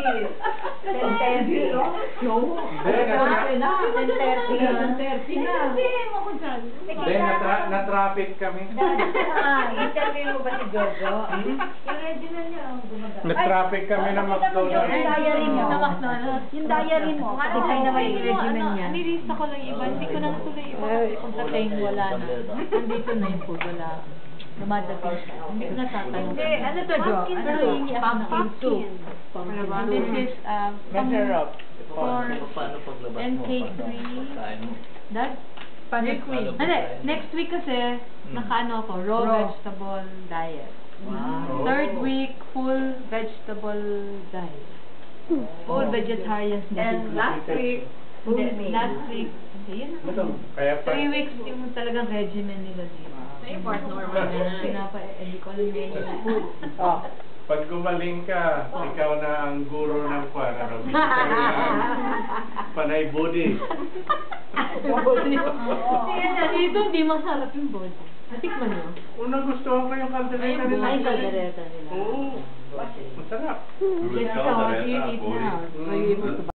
Hindi, na-traffic kami. Interview mo ba si Jojo? Yung regimen niya, gumagamit. Na-traffic kami ng McDonald's. Yung diary mo. Yung diary mo. Patay naman yung regimen niya. Nilista ko lang iba. Hindi ko na natuloy iba. Kasi kung sa tain wala na. Nandito na yung food. Wala. Dumadating siya. Hindi ko natatanong. Hindi, ano to, Jo? Pumpkin soup. This is Masarap. for NK3. That? Next week. Next week kasi, nakaano ako, raw vegetable diet. Wow. Third week, full vegetable diet. Full vegetarian. And last week, Last week, yun na. Kaya pa. 3 weeks yung talagang regimen nila dito. Same part normal. Hindi ko alam yung food. Pag gumaling ka, ikaw na ang guro ng kwan. Panay body. Dito, hindi masarap yung body. Natikman nyo? Unang gusto ko yung kaldereta nila. Ay, kaldereta nila. Oo. Masarap. Let's go, eat it now.